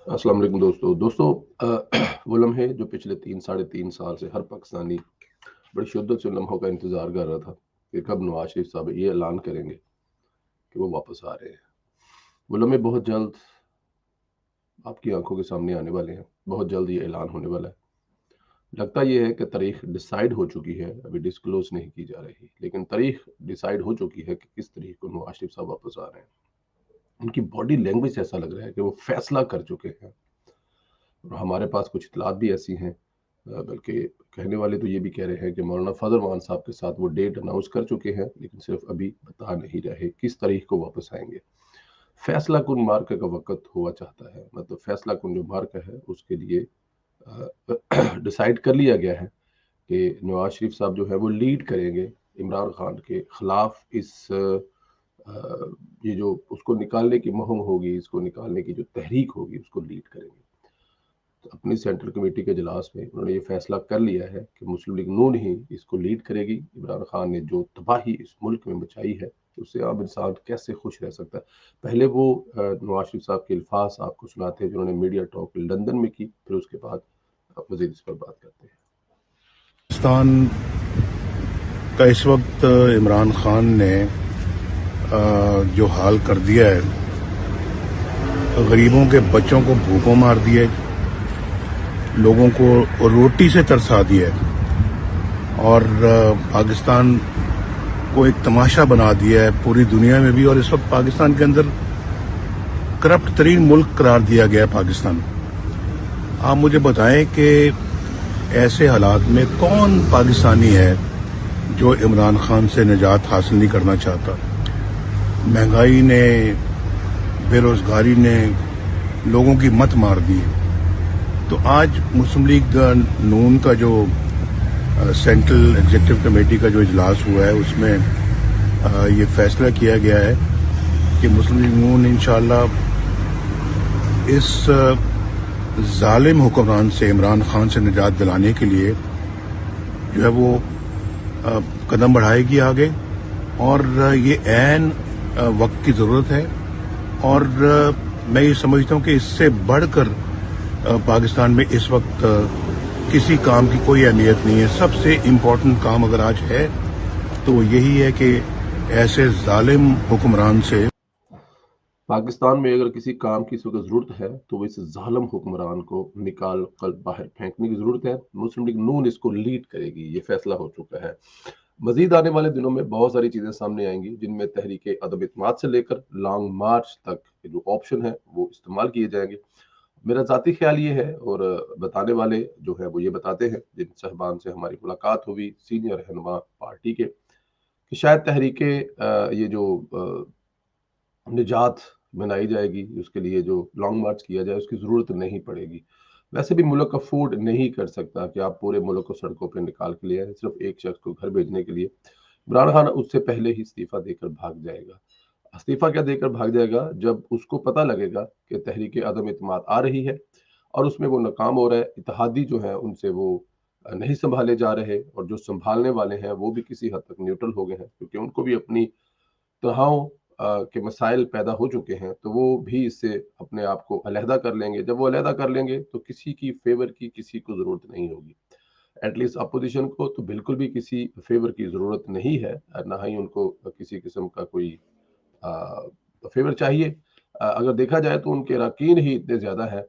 अस्सलाम वालेकुम वो लम्हे जो पिछले 3 साढ़े 3 साल से हर पाकिस्तानी बड़ी शिद्दत से लम्हों का इंतज़ार कर रहा था कि कब नवाज शरीफ साहब ये ऐलान करेंगे कि वो वापस आ रहे हैं। वो लम्हे बहुत जल्द आपकी आंखों के सामने आने वाले हैं। बहुत जल्द ये ऐलान होने वाला है। लगता ये है कि तारीख डिसाइड हो चुकी है, अभी डिस्क्लोज नहीं की जा रही, लेकिन तारीख डिसाइड हो चुकी है कि किस तारीख को नवाज शरीफ साहब वापस आ रहे हैं। उनकी बॉडी लैंग्वेज से ऐसा लग रहा है कि वो फैसला कर चुके हैं। और हमारे पास कुछ इतलात भी ऐसी हैं, बल्कि कहने वाले तो ये भी कह रहे हैं कि मौलाना फजल मान साहब के साथ वो डेट अनाउंस कर चुके हैं, लेकिन सिर्फ अभी बता नहीं रहे किस तारीख को वापस आएंगे। फैसला कुन मार्का का वक्त हुआ चाहता है, मतलब फैसला कुन जो मार्का है उसके लिए डिसाइड कर लिया गया है कि नवाज शरीफ साहब जो है वो लीड करेंगे इमरान खान के खिलाफ। ये जो उसको निकालने की मुहिम होगी, इसको निकालने की जो तहरीक होगी, उसको लीड करेंगे। तो अपनी सेंट्रल कमेटी के इजलास में उन्होंने ये फैसला कर लिया है कि मुस्लिम लीग नून ही इसको लीड करेगी। इमरान खान ने जो तबाही इस मुल्क में मचाई है, उससे आम इंसान कैसे खुश रह सकता है। पहले वो नवाज शरीफ साहब के अल्फाज आपको सुनाते हैं जिन्होंने मीडिया टॉक लंदन में की, फिर उसके बाद मजीद इस पर बात करते हैं। पाकिस्तान का इस वक्त इमरान खान ने जो हाल कर दिया है, गरीबों के बच्चों को भूखों मार दिया है, लोगों को रोटी से तरसा दिया है और पाकिस्तान को एक तमाशा बना दिया है पूरी दुनिया में भी। और इस वक्त पाकिस्तान के अंदर करप्ट तरीन मुल्क करार दिया गया है पाकिस्तान। आप मुझे बताएं कि ऐसे हालात में कौन पाकिस्तानी है जो इमरान खान से निजात हासिल नहीं करना चाहता। महंगाई ने, बेरोजगारी ने लोगों की मत मार दी है। तो आज मुस्लिम लीग नून का जो सेंट्रल एग्जीक्यूटिव कमेटी का जो इजलास हुआ है, उसमें ये फैसला किया गया है कि मुस्लिम लीग नून इंशाअल्लाह इस जालिम हुक्मरान से, इमरान खान से निजात दिलाने के लिए जो है वो कदम बढ़ाएगी आगे। और ये ऐन वक्त की ज़रूरत है और मैं ये समझता हूँ कि इससे बढ़कर पाकिस्तान में इस वक्त किसी काम की कोई अहमियत नहीं है। सबसे इम्पोर्टेंट काम अगर आज है तो वो यही है कि ऐसे जालिम हुक्मरान से पाकिस्तान में अगर किसी काम की इस वक्त जरूरत है तो वो इस जालिम हुक्मरान को निकाल कर बाहर फेंकने की जरूरत है। मुस्लिम लीग नून इसको लीड करेगी, ये फैसला हो चुका है। मजीद आने वाले दिनों में बहुत सारी चीजें सामने आएंगी, जिनमें तहरीक अदम इत्मीनान से लेकर लॉन्ग मार्च तक के जो ऑप्शन है वो इस्तेमाल किए जाएंगे। मेरा जाती ख्याल ये है, और बताने वाले जो है वो ये बताते हैं जिन साहबान से हमारी मुलाकात हुई सीनियर रहनुमा पार्टी के, कि शायद तहरीके ये जो निजात बनाई जाएगी, उसके लिए जो लॉन्ग मार्च किया जाए उसकी ज़रूरत नहीं पड़ेगी। वैसे भी मुल्क अफोर्ड नहीं कर सकता कि आप पूरे मुल्क को सड़कों पे निकाल के ले आए सिर्फ एक शख्स को घर भेजने के लिए। इमरान खान उससे पहले ही इस्तीफा देकर भाग जाएगा। इस्तीफा क्या देकर भाग जाएगा, जब उसको पता लगेगा कि तहरीक अदम इत्मीनान आ रही है और उसमें वो नाकाम हो रहा है। इत्तेहादी जो है उनसे वो नहीं संभाले जा रहे, और जो संभालने वाले हैं वो भी किसी हद तक न्यूट्रल हो गए हैं, क्योंकि उनको भी अपनी तनहाओं के मसाइल पैदा हो चुके हैं, तो वो भी इससे अपने आप को अलहदा कर लेंगे। जब वो अलहदा कर लेंगे तो किसी की फेवर की किसी को ज़रूरत नहीं होगी। एटलीस्ट अपोजिशन को तो बिल्कुल भी किसी फेवर की ज़रूरत नहीं है, ना ही उनको किसी किस्म का कोई फेवर चाहिए। अगर देखा जाए तो उनके अरकान ही इतने ज़्यादा है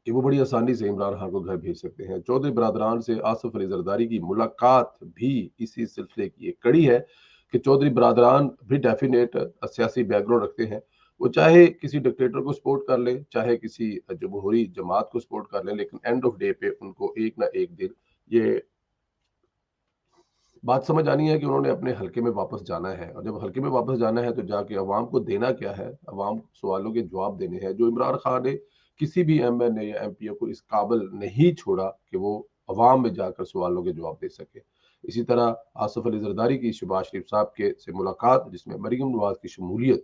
कि वो बड़ी आसानी से इमरान खान को घर भेज सकते हैं। चौधरी बरादरान से आसिफ अली जरदारी की मुलाकात भी इसी सिलसिले की एक कड़ी है कि चौधरी बरादरान भी डेफिनेट सियासी बैकग्राउंड रखते हैं। वो चाहे किसी डिक्टेटर को सपोर्ट कर ले, चाहे किसी जमहूरी जमात को सपोर्ट कर ले, लेकिन एंड ऑफ डे पे उनको एक ना एक दिन ये बात समझ आनी है कि उन्होंने अपने हलके में वापस जाना है। और जब हलके में वापस जाना है तो जाके अवाम को देना क्या है, अवाम सवालों के जवाब देने हैं, जो इमरान खान ने किसी भी एमएनए या एमपीओ को इस काबिल नहीं छोड़ा कि वो अवाम में जाकर सवालों के जवाब दे सके। इसी तरह आसिफ अली जरदारी की शहबाज शरीफ साहब के से मुलाकात, जिसमें मरीम नवाज की शमूलियत,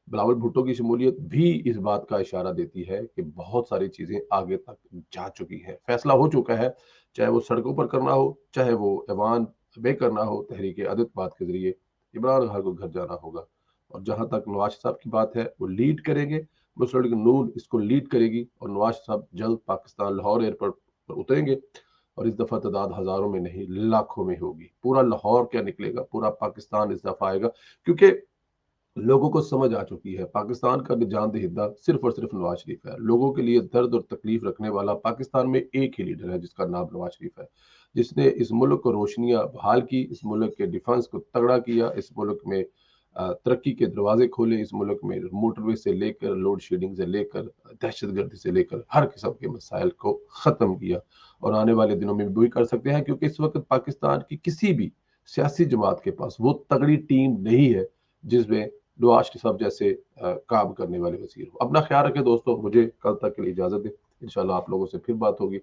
बिलावल भुट्टो की शमूलियत भी इस बात का इशारा देती है कि बहुत सारी चीजें आगे तक जा चुकी है, फैसला हो चुका है। चाहे वो सड़कों पर करना हो, चाहे वो ऐवान में करना हो, तहरीक अदत के जरिए इमरान खान को घर जाना होगा। और जहां तक नवाज साहब की बात है, वो लीड करेंगे। मुस्लिम लीग नून इसको लीड करेगी और नवाज साहब जल्द पाकिस्तान लाहौर एयरपोर्ट पर उतरेंगे और इस दफा तादाद हजारों में नहीं लाखों में होगी। पूरा लाहौर क्या निकलेगा, पूरा पाकिस्तान इस दफा आएगा, क्योंकि लोगों को समझ आ चुकी है पाकिस्तान का निजामदहिंदा सिर्फ और सिर्फ नवाज शरीफ है। लोगों के लिए दर्द और तकलीफ रखने वाला पाकिस्तान में एक ही लीडर है जिसका नाम नवाज शरीफ है, जिसने इस मुल्क को रोशनियां बहाल की, इस मुल्क के डिफेंस को तगड़ा किया, इस मुल्क में तरक्की के दरवाजे खोले, इस मुल्क में मोटरवे से लेकर लोड शेडिंग से लेकर दहशतगर्दी से लेकर हर किस्म के मसाइल को ख़त्म किया और आने वाले दिनों में भी वही कर सकते हैं, क्योंकि इस वक्त पाकिस्तान की किसी भी सियासी जमात के पास वो तगड़ी टीम नहीं है जिसमें नवाज साहब जैसे काम करने वाले वजीर हो। अपना ख्याल रखें दोस्तों, मुझे कल तक के लिए इजाज़त दें, इंशाल्लाह आप लोगों से फिर बात होगी।